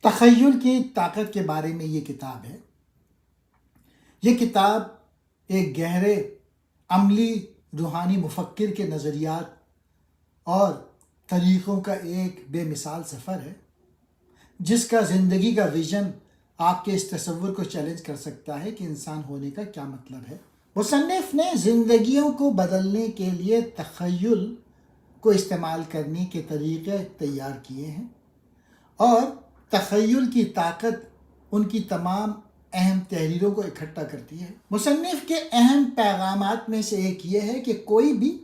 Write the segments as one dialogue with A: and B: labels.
A: تخیل کی طاقت کے بارے میں یہ کتاب ہے۔ یہ کتاب ایک گہرے عملی روحانی مفکر کے نظریات اور طریقوں کا ایک بے مثال سفر ہے، جس کا زندگی کا ویژن آپ کے اس تصور کو چیلنج کر سکتا ہے کہ انسان ہونے کا کیا مطلب ہے۔ مصنف نے زندگیوں کو بدلنے کے لیے تخیل کو استعمال کرنے کے طریقے تیار کیے ہیں، اور تخیل کی طاقت ان کی تمام اہم تحریروں کو اکٹھا کرتی ہے۔ مصنف کے اہم پیغامات میں سے ایک یہ ہے کہ کوئی بھی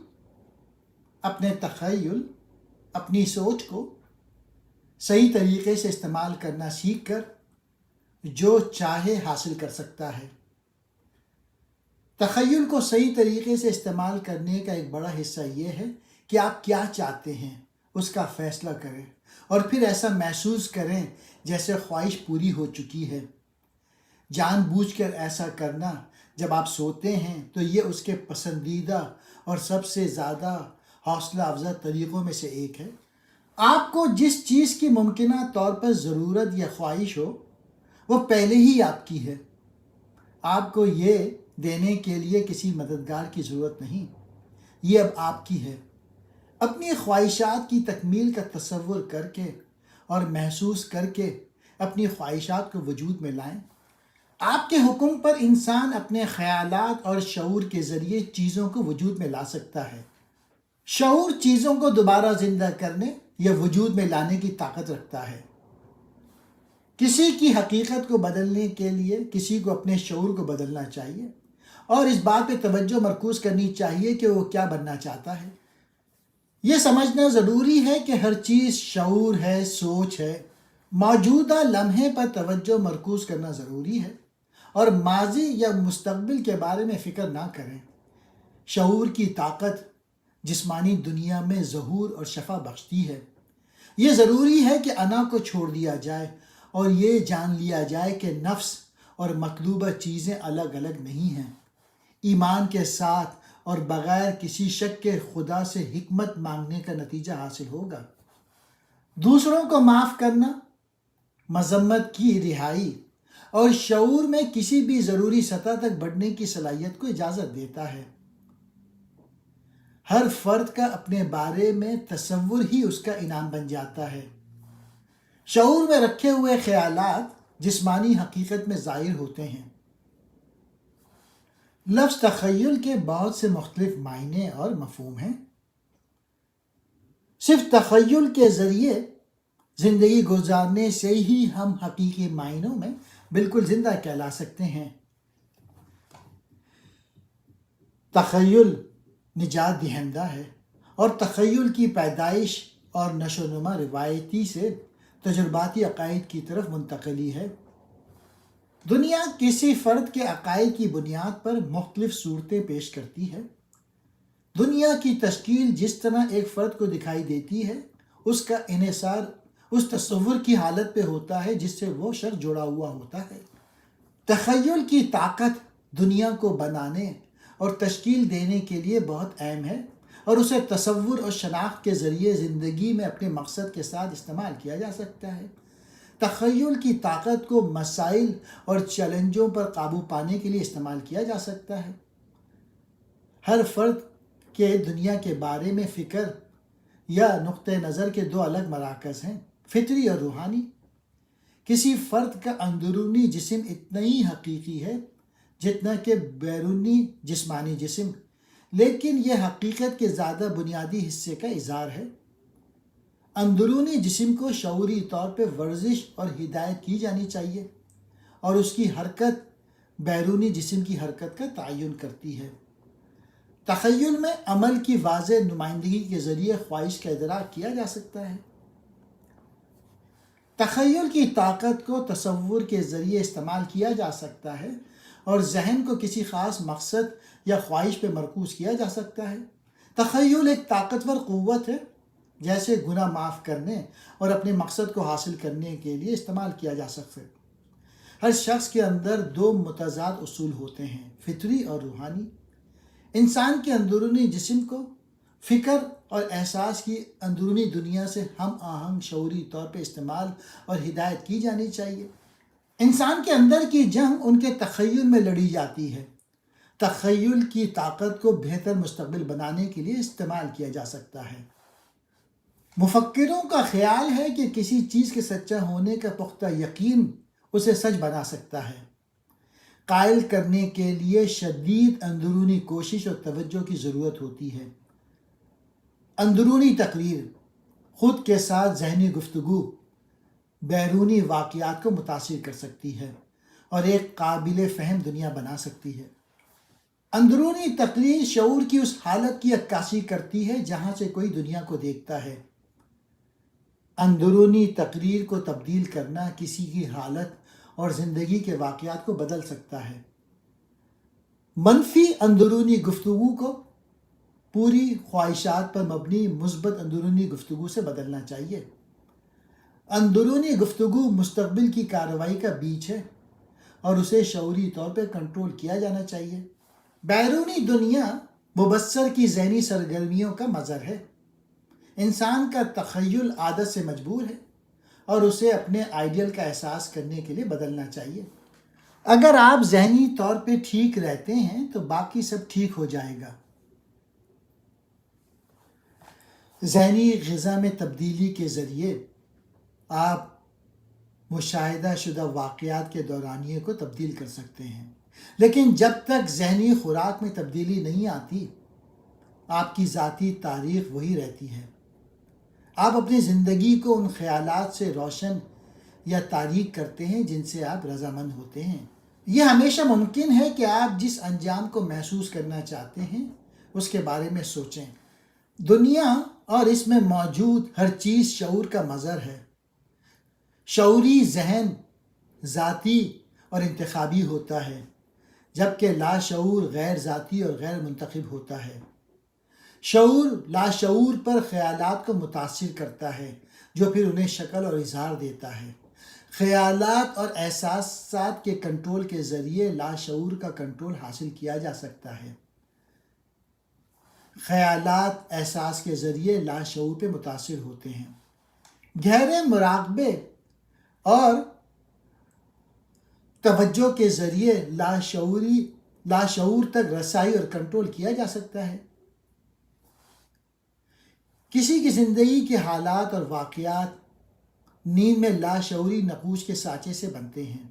A: اپنے تخیل، اپنی سوچ کو صحیح طریقے سے استعمال کرنا سیکھ کر جو چاہے حاصل کر سکتا ہے۔ تخیل کو صحیح طریقے سے استعمال کرنے کا ایک بڑا حصہ یہ ہے کہ آپ کیا چاہتے ہیں اس کا فیصلہ کریں، اور پھر ایسا محسوس کریں جیسے خواہش پوری ہو چکی ہے۔ جان بوجھ کر ایسا کرنا جب آپ سوتے ہیں تو یہ اس کے پسندیدہ اور سب سے زیادہ حوصلہ افزا طریقوں میں سے ایک ہے۔ آپ کو جس چیز کی ممکنہ طور پر ضرورت یا خواہش ہو وہ پہلے ہی آپ کی ہے۔ آپ کو یہ دینے کے لیے کسی مددگار کی ضرورت نہیں، یہ اب آپ کی ہے۔ اپنی خواہشات کی تکمیل کا تصور کر کے اور محسوس کر کے اپنی خواہشات کو وجود میں لائیں۔ آپ کے حکم پر انسان اپنے خیالات اور شعور کے ذریعے چیزوں کو وجود میں لا سکتا ہے۔ شعور چیزوں کو دوبارہ زندہ کرنے یا وجود میں لانے کی طاقت رکھتا ہے۔ کسی کی حقیقت کو بدلنے کے لیے کسی کو اپنے شعور کو بدلنا چاہیے، اور اس بات پہ توجہ مرکوز کرنی چاہیے کہ وہ کیا بننا چاہتا ہے۔ یہ سمجھنا ضروری ہے کہ ہر چیز شعور ہے، سوچ ہے۔ موجودہ لمحے پر توجہ مرکوز کرنا ضروری ہے، اور ماضی یا مستقبل کے بارے میں فکر نہ کریں۔ شعور کی طاقت جسمانی دنیا میں ظہور اور شفا بخشتی ہے۔ یہ ضروری ہے کہ انا کو چھوڑ دیا جائے اور یہ جان لیا جائے کہ نفس اور مطلوبہ چیزیں الگ الگ نہیں ہیں۔ ایمان کے ساتھ اور بغیر کسی شک کے خدا سے حکمت مانگنے کا نتیجہ حاصل ہوگا۔ دوسروں کو معاف کرنا، مذمت کی رہائی اور شعور میں کسی بھی ضروری سطح تک بڑھنے کی صلاحیت کو اجازت دیتا ہے۔ ہر فرد کا اپنے بارے میں تصور ہی اس کا انعام بن جاتا ہے۔ شعور میں رکھے ہوئے خیالات جسمانی حقیقت میں ظاہر ہوتے ہیں۔ لفظ تخیل کے بہت سے مختلف معنی اور مفہوم ہیں۔ صرف تخیل کے ذریعے زندگی گزارنے سے ہی ہم حقیقی معنوں میں بالکل زندہ کہلا سکتے ہیں۔ تخیل نجات دہندہ ہے، اور تخیل کی پیدائش اور نشو و نما روایتی سے تجرباتی عقائد کی طرف منتقلی ہے۔ دنیا کسی فرد کے عقائد کی بنیاد پر مختلف صورتیں پیش کرتی ہے۔ دنیا کی تشکیل جس طرح ایک فرد کو دکھائی دیتی ہے، اس کا انحصار اس تصور کی حالت پہ ہوتا ہے جس سے وہ شخص جڑا ہوا ہوتا ہے۔ تخیل کی طاقت دنیا کو بنانے اور تشکیل دینے کے لیے بہت اہم ہے، اور اسے تصور اور شناخت کے ذریعے زندگی میں اپنے مقصد کے ساتھ استعمال کیا جا سکتا ہے۔ تخیل کی طاقت کو مسائل اور چیلنجوں پر قابو پانے کے لیے استعمال کیا جا سکتا ہے۔ ہر فرد کے دنیا کے بارے میں فکر یا نقطہ نظر کے دو الگ مراکز ہیں، فطری اور روحانی۔ کسی فرد کا اندرونی جسم اتنا ہی حقیقی ہے جتنا کہ بیرونی جسمانی جسم، لیکن یہ حقیقت کے زیادہ بنیادی حصے کا اظہار ہے۔ اندرونی جسم کو شعوری طور پہ ورزش اور ہدایت کی جانی چاہیے، اور اس کی حرکت بیرونی جسم کی حرکت کا تعین کرتی ہے۔ تخیل میں عمل کی واضح نمائندگی کے ذریعے خواہش کا ادراک کیا جا سکتا ہے۔ تخیل کی طاقت کو تصور کے ذریعے استعمال کیا جا سکتا ہے، اور ذہن کو کسی خاص مقصد یا خواہش پہ مرکوز کیا جا سکتا ہے۔ تخیل ایک طاقتور قوت ہے، جیسے گناہ معاف کرنے اور اپنے مقصد کو حاصل کرنے کے لیے استعمال کیا جا سکتا ہے۔ ہر شخص کے اندر دو متضاد اصول ہوتے ہیں، فطری اور روحانی۔ انسان کے اندرونی جسم کو فکر اور احساس کی اندرونی دنیا سے ہم آہنگ شعوری طور پہ استعمال اور ہدایت کی جانی چاہیے۔ انسان کے اندر کی جنگ ان کے تخیل میں لڑی جاتی ہے۔ تخیل کی طاقت کو بہتر مستقبل بنانے کے لیے استعمال کیا جا سکتا ہے۔ مفکروں کا خیال ہے کہ کسی چیز کے سچا ہونے کا پختہ یقین اسے سچ بنا سکتا ہے۔ قائل کرنے کے لیے شدید اندرونی کوشش اور توجہ کی ضرورت ہوتی ہے۔ اندرونی تقریر، خود کے ساتھ ذہنی گفتگو بیرونی واقعات کو متاثر کر سکتی ہے اور ایک قابل فہم دنیا بنا سکتی ہے۔ اندرونی تقریر شعور کی اس حالت کی عکاسی کرتی ہے جہاں سے کوئی دنیا کو دیکھتا ہے۔ اندرونی تقریر کو تبدیل کرنا کسی کی حالت اور زندگی کے واقعات کو بدل سکتا ہے۔ منفی اندرونی گفتگو کو پوری خواہشات پر مبنی مثبت اندرونی گفتگو سے بدلنا چاہیے۔ اندرونی گفتگو مستقبل کی کارروائی کا بیج ہے اور اسے شعوری طور پہ کنٹرول کیا جانا چاہیے۔ بیرونی دنیا مبصر کی ذہنی سرگرمیوں کا مظہر ہے۔ انسان کا تخیل عادت سے مجبور ہے اور اسے اپنے آئیڈیل کا احساس کرنے کے لیے بدلنا چاہیے۔ اگر آپ ذہنی طور پہ ٹھیک رہتے ہیں تو باقی سب ٹھیک ہو جائے گا۔ ذہنی غذا میں تبدیلی کے ذریعے آپ مشاہدہ شدہ واقعات کے دورانیے کو تبدیل کر سکتے ہیں، لیکن جب تک ذہنی خوراک میں تبدیلی نہیں آتی، آپ کی ذاتی تاریخ وہی رہتی ہے۔ آپ اپنی زندگی کو ان خیالات سے روشن یا تاریک کرتے ہیں جن سے آپ رضامند ہوتے ہیں۔ یہ ہمیشہ ممکن ہے کہ آپ جس انجام کو محسوس کرنا چاہتے ہیں اس کے بارے میں سوچیں۔ دنیا اور اس میں موجود ہر چیز شعور کا مظہر ہے۔ شعوری ذہن ذاتی اور انتخابی ہوتا ہے، جبکہ لاشعور غیر ذاتی اور غیر منتخب ہوتا ہے۔ شعور لاشعور پر خیالات کو متاثر کرتا ہے جو پھر انہیں شکل اور اظہار دیتا ہے۔ خیالات اور احساسات کے کنٹرول کے ذریعے لاشعور کا کنٹرول حاصل کیا جا سکتا ہے۔ خیالات احساس کے ذریعے لاشعور پہ متاثر ہوتے ہیں۔ گہرے مراقبے اور توجہ کے ذریعے لاشعور تک رسائی اور کنٹرول کیا جا سکتا ہے۔ کسی کی زندگی کے حالات اور واقعات نیند میں لاشعوری نقوش کے سانچے سے بنتے ہیں۔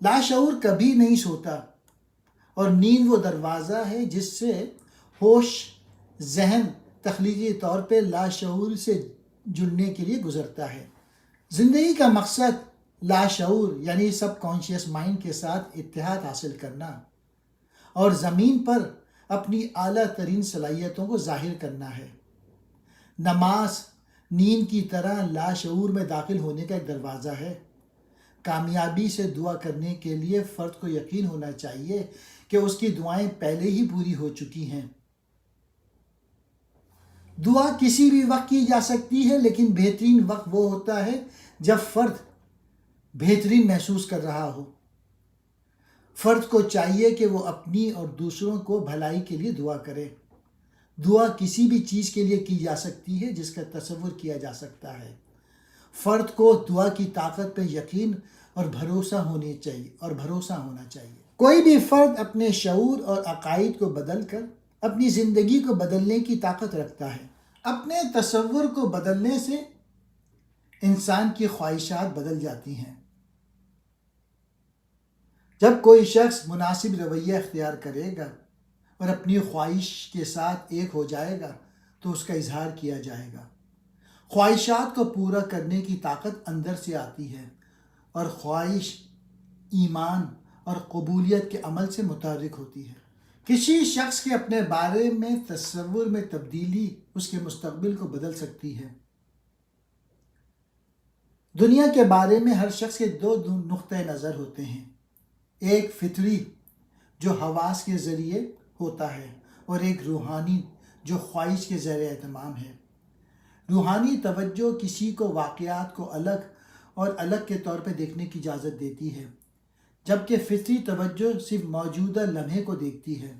A: لاشعور کبھی نہیں سوتا اور نیند وہ دروازہ ہے جس سے ہوش ذہن تخلیقی طور پہ لاشعور سے جڑنے کے لیے گزرتا ہے۔ زندگی کا مقصد لاشعور یعنی سب کانشیس مائنڈ کے ساتھ اتحاد حاصل کرنا اور زمین پر اپنی اعلیٰ ترین صلاحیتوں کو ظاہر کرنا ہے۔ نماز نیند کی طرح لاشعور میں داخل ہونے کا ایک دروازہ ہے۔ کامیابی سے دعا کرنے کے لیے فرد کو یقین ہونا چاہیے کہ اس کی دعائیں پہلے ہی پوری ہو چکی ہیں۔ دعا کسی بھی وقت کی جا سکتی ہے، لیکن بہترین وقت وہ ہوتا ہے جب فرد بہترین محسوس کر رہا ہو۔ فرد کو چاہیے کہ وہ اپنی اور دوسروں کو بھلائی کے لیے دعا کرے۔ دعا کسی بھی چیز کے لیے کی جا سکتی ہے جس کا تصور کیا جا سکتا ہے۔ فرد کو دعا کی طاقت پہ یقین اور بھروسہ ہونا چاہیے۔ کوئی بھی فرد اپنے شعور اور عقائد کو بدل کر اپنی زندگی کو بدلنے کی طاقت رکھتا ہے۔ اپنے تصور کو بدلنے سے انسان کی خواہشات بدل جاتی ہیں۔ جب کوئی شخص مناسب رویہ اختیار کرے گا اور اپنی خواہش کے ساتھ ایک ہو جائے گا تو اس کا اظہار کیا جائے گا۔ خواہشات کو پورا کرنے کی طاقت اندر سے آتی ہے اور خواہش ایمان اور قبولیت کے عمل سے متحرک ہوتی ہے۔ کسی شخص کے اپنے بارے میں تصور میں تبدیلی اس کے مستقبل کو بدل سکتی ہے۔ دنیا کے بارے میں ہر شخص کے دو نقطۂ نظر ہوتے ہیں، ایک فطری جو حواس کے ذریعے ہوتا ہے اور ایک روحانی جو خواہش کے زیر اہتمام ہے۔ روحانی توجہ کسی کو واقعات کو الگ کے طور پہ دیکھنے کی اجازت دیتی ہے، جبکہ فطری توجہ صرف موجودہ لمحے کو دیکھتی ہے۔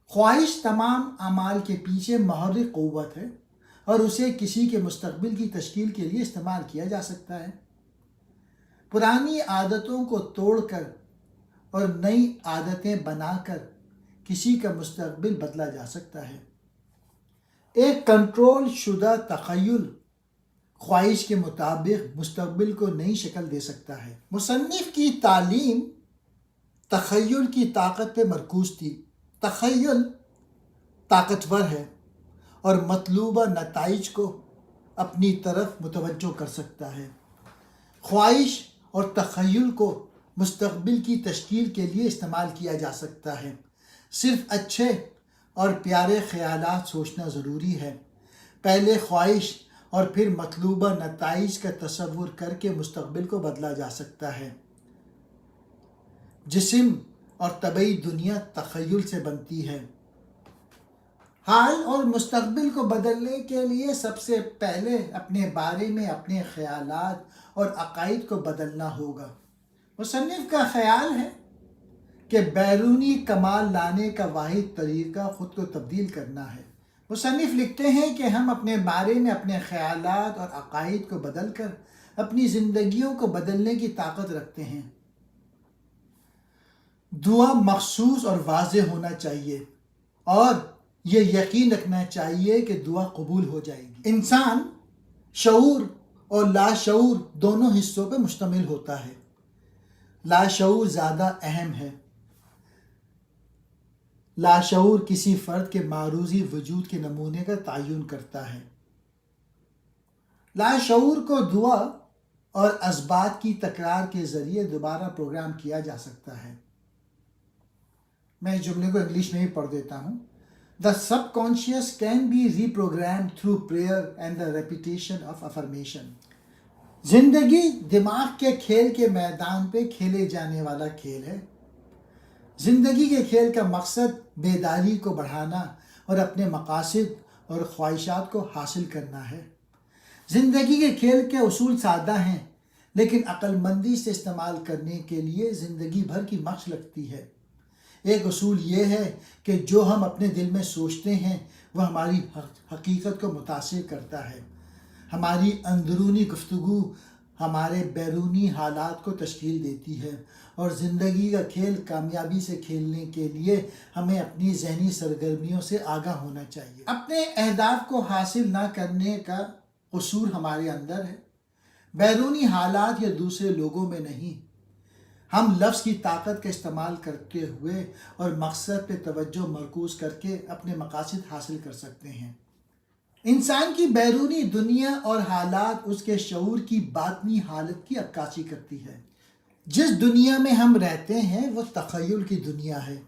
A: خواہش تمام اعمال کے پیچھے محرک قوت ہے اور اسے کسی کے مستقبل کی تشکیل کے لیے استعمال کیا جا سکتا ہے۔ پرانی عادتوں کو توڑ کر اور نئی عادتیں بنا کر کسی کا مستقبل بدلا جا سکتا ہے۔ ایک کنٹرول شدہ تخیل خواہش کے مطابق مستقبل کو نئی شکل دے سکتا ہے۔ مصنف کی تعلیم تخیل کی طاقت پہ مرکوز تھی۔ تخیل طاقتور ہے اور مطلوبہ نتائج کو اپنی طرف متوجہ کر سکتا ہے۔ خواہش اور تخیل کو مستقبل کی تشکیل کے لیے استعمال کیا جا سکتا ہے۔ صرف اچھے اور پیارے خیالات سوچنا ضروری ہے۔ پہلے خواہش اور پھر مطلوبہ نتائج کا تصور کر کے مستقبل کو بدلا جا سکتا ہے۔ جسم اور طبعی دنیا تخیل سے بنتی ہے۔ حال اور مستقبل کو بدلنے کے لیے سب سے پہلے اپنے بارے میں اپنے خیالات اور عقائد کو بدلنا ہوگا۔ مصنف کا خیال ہے کہ بیرونی کمال لانے کا واحد طریقہ خود کو تبدیل کرنا ہے۔ مصنف لکھتے ہیں کہ ہم اپنے بارے میں اپنے خیالات اور عقائد کو بدل کر اپنی زندگیوں کو بدلنے کی طاقت رکھتے ہیں۔ دعا مخصوص اور واضح ہونا چاہیے اور یہ یقین رکھنا چاہیے کہ دعا قبول ہو جائے گی۔ انسان شعور اور لاشعور دونوں حصوں پہ مشتمل ہوتا ہے۔ لاشعور زیادہ اہم ہے۔ لاشعور کسی فرد کے معروضی وجود کے نمونے کا تعین کرتا ہے۔ لاشعور کو دعا اور اسبات کی تکرار کے ذریعے دوبارہ پروگرام کیا جا سکتا ہے۔ میں اس جملے کو انگلش میں ہی پڑھ دیتا ہوں۔ The subconscious can be reprogrammed through prayer and the repetition of affirmation۔ زندگی دماغ کے کھیل کے میدان پہ کھیلے جانے والا کھیل ہے۔ زندگی کے کھیل کا مقصد بیداری کو بڑھانا اور اپنے مقاصد اور خواہشات کو حاصل کرنا ہے۔ زندگی کے کھیل کے اصول سادہ ہیں لیکن عقل مندی سے استعمال کرنے کے لیے زندگی بھر کی مشق لگتی ہے۔ ایک اصول یہ ہے کہ جو ہم اپنے دل میں سوچتے ہیں وہ ہماری حقیقت کو متاثر کرتا ہے۔ ہماری اندرونی گفتگو ہمارے بیرونی حالات کو تشکیل دیتی ہے اور زندگی کا کھیل کامیابی سے کھیلنے کے لیے ہمیں اپنی ذہنی سرگرمیوں سے آگاہ ہونا چاہیے۔ اپنے اہداف کو حاصل نہ کرنے کا قصور ہمارے اندر ہے، بیرونی حالات یا دوسرے لوگوں میں نہیں۔ ہم لفظ کی طاقت کا استعمال کرتے ہوئے اور مقصد پہ توجہ مرکوز کر کے اپنے مقاصد حاصل کر سکتے ہیں۔ انسان کی بیرونی دنیا اور حالات اس کے شعور کی باطنی حالت کی عکاسی کرتی ہے۔ جس دنیا میں ہم رہتے ہیں وہ تخیل کی دنیا ہے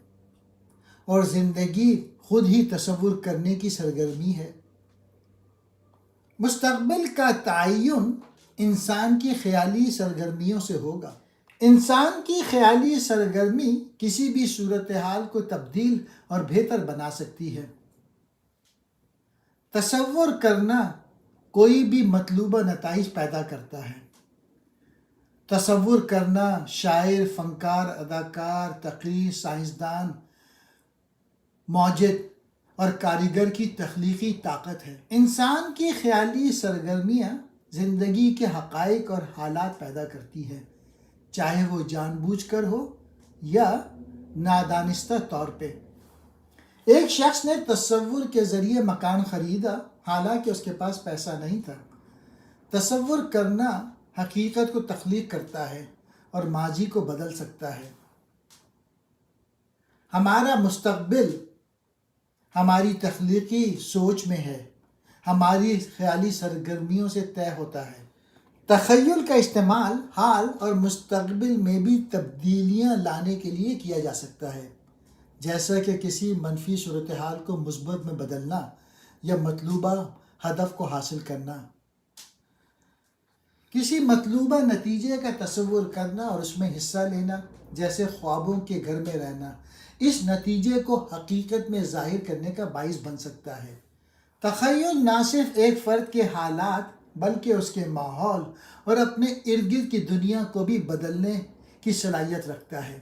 A: اور زندگی خود ہی تصور کرنے کی سرگرمی ہے۔ مستقبل کا تعین انسان کی خیالی سرگرمیوں سے ہوگا۔ انسان کی خیالی سرگرمی کسی بھی صورتحال کو تبدیل اور بہتر بنا سکتی ہے۔ تصور کرنا کوئی بھی مطلوبہ نتائج پیدا کرتا ہے۔ تصور کرنا شاعر، فنکار، اداکار، تقریر، سائنسدان، موجد اور کاریگر کی تخلیقی طاقت ہے۔ انسان کی خیالی سرگرمیاں زندگی کے حقائق اور حالات پیدا کرتی ہیں، چاہے وہ جان بوجھ کر ہو یا نادانستہ طور پہ۔ ایک شخص نے تصور کے ذریعے مکان خریدا حالانکہ اس کے پاس پیسہ نہیں تھا۔ تصور کرنا حقیقت کو تخلیق کرتا ہے اور ماضی کو بدل سکتا ہے۔ ہمارا مستقبل ہماری تخلیقی سوچ میں ہے، ہماری خیالی سرگرمیوں سے طے ہوتا ہے۔ تخیل کا استعمال حال اور مستقبل میں بھی تبدیلیاں لانے کے لیے کیا جا سکتا ہے، جیسا کہ کسی منفی صورتحال کو مثبت میں بدلنا یا مطلوبہ ہدف کو حاصل کرنا۔ کسی مطلوبہ نتیجے کا تصور کرنا اور اس میں حصہ لینا، جیسے خوابوں کے گھر میں رہنا، اس نتیجے کو حقیقت میں ظاہر کرنے کا باعث بن سکتا ہے۔ تخیل نہ صرف ایک فرد کے حالات بلکہ اس کے ماحول اور اپنے ارد گرد کی دنیا کو بھی بدلنے کی صلاحیت رکھتا ہے۔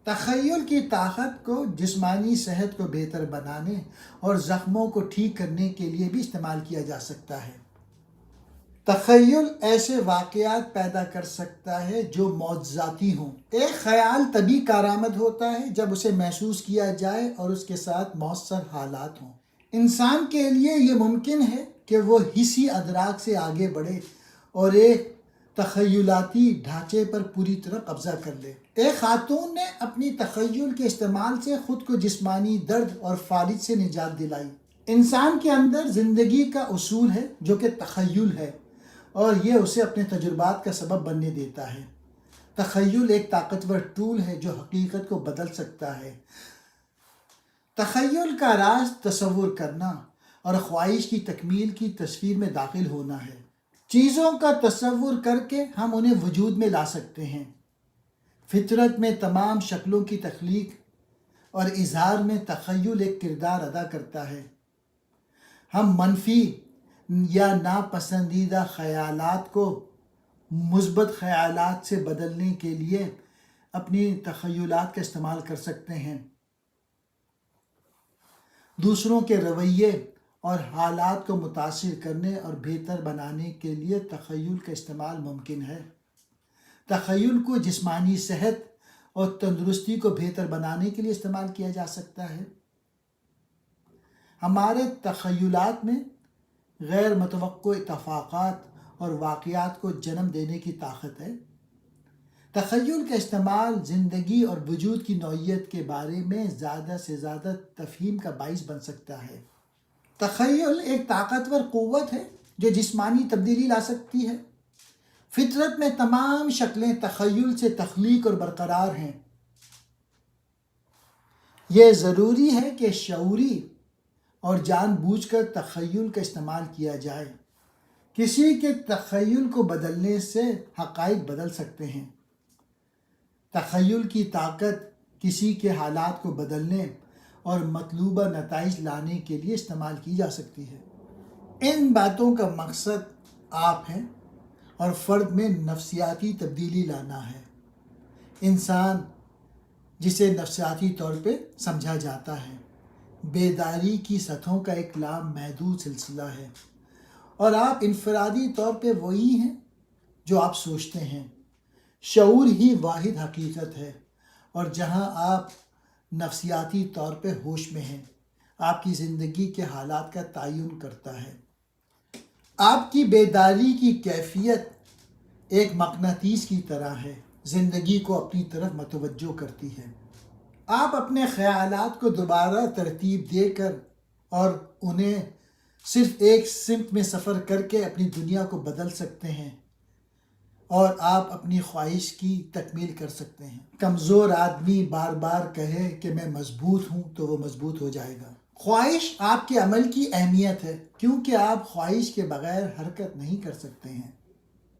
A: تخیل کی طاقت کو جسمانی صحت کو بہتر بنانے اور زخموں کو ٹھیک کرنے کے لیے بھی استعمال کیا جا سکتا ہے۔ تخیل ایسے واقعات پیدا کر سکتا ہے جو معجزاتی ہوں۔ ایک خیال تبھی کارآمد ہوتا ہے جب اسے محسوس کیا جائے اور اس کے ساتھ مؤثر حالات ہوں۔ انسان کے لیے یہ ممکن ہے کہ وہ حسی ادراک سے آگے بڑھے اور ایک تخیلاتی ڈھانچے پر پوری طرح قبضہ کر لے۔ ایک خاتون نے اپنی تخیل کے استعمال سے خود کو جسمانی درد اور فالج سے نجات دلائی۔ انسان کے اندر زندگی کا اصول ہے جو کہ تخیل ہے، اور یہ اسے اپنے تجربات کا سبب بننے دیتا ہے۔ تخیل ایک طاقتور ٹول ہے جو حقیقت کو بدل سکتا ہے۔ تخیل کا راز تصور کرنا اور خواہش کی تکمیل کی تصویر میں داخل ہونا ہے۔ چیزوں کا تصور کر کے ہم انہیں وجود میں لا سکتے ہیں۔ فطرت میں تمام شکلوں کی تخلیق اور اظہار میں تخیل ایک کردار ادا کرتا ہے۔ ہم منفی یا ناپسندیدہ خیالات کو مثبت خیالات سے بدلنے کے لیے اپنی تخیلات کا استعمال کر سکتے ہیں۔ دوسروں کے رویے اور حالات کو متاثر کرنے اور بہتر بنانے کے لیے تخیل کا استعمال ممکن ہے۔ تخیل کو جسمانی صحت اور تندرستی کو بہتر بنانے کے لیے استعمال کیا جا سکتا ہے۔ ہمارے تخیلات میں غیر متوقع اتفاقات اور واقعات کو جنم دینے کی طاقت ہے۔ تخیل کا استعمال زندگی اور وجود کی نوعیت کے بارے میں زیادہ سے زیادہ تفہیم کا باعث بن سکتا ہے۔ تخیل ایک طاقتور قوت ہے جو جسمانی تبدیلی لا سکتی ہے۔ فطرت میں تمام شکلیں تخیل سے تخلیق اور برقرار ہیں۔ یہ ضروری ہے کہ شعوری اور جان بوجھ کر تخیل کا استعمال کیا جائے۔ کسی کے تخیل کو بدلنے سے حقائق بدل سکتے ہیں۔ تخیل کی طاقت کسی کے حالات کو بدلنے اور مطلوبہ نتائج لانے کے لیے استعمال کی جا سکتی ہے۔ ان باتوں کا مقصد آپ ہیں اور فرد میں نفسیاتی تبدیلی لانا ہے۔ انسان، جسے نفسیاتی طور پہ سمجھا جاتا ہے، بیداری کی سطحوں کا ایک لامحدود سلسلہ ہے، اور آپ انفرادی طور پہ وہی ہیں جو آپ سوچتے ہیں۔ شعور ہی واحد حقیقت ہے، اور جہاں آپ نفسیاتی طور پہ ہوش میں ہیں، آپ کی زندگی کے حالات کا تعین کرتا ہے۔ آپ کی بیداری کی کیفیت ایک مقناطیس کی طرح ہے، زندگی کو اپنی طرف متوجہ کرتی ہے۔ آپ اپنے خیالات کو دوبارہ ترتیب دے کر اور انہیں صرف ایک سمت میں سفر کر کے اپنی دنیا کو بدل سکتے ہیں، اور آپ اپنی خواہش کی تکمیل کر سکتے ہیں۔ کمزور آدمی بار بار کہے کہ میں مضبوط ہوں تو وہ مضبوط ہو جائے گا۔ خواہش آپ کے عمل کی اہمیت ہے، کیونکہ آپ خواہش کے بغیر حرکت نہیں کر سکتے ہیں۔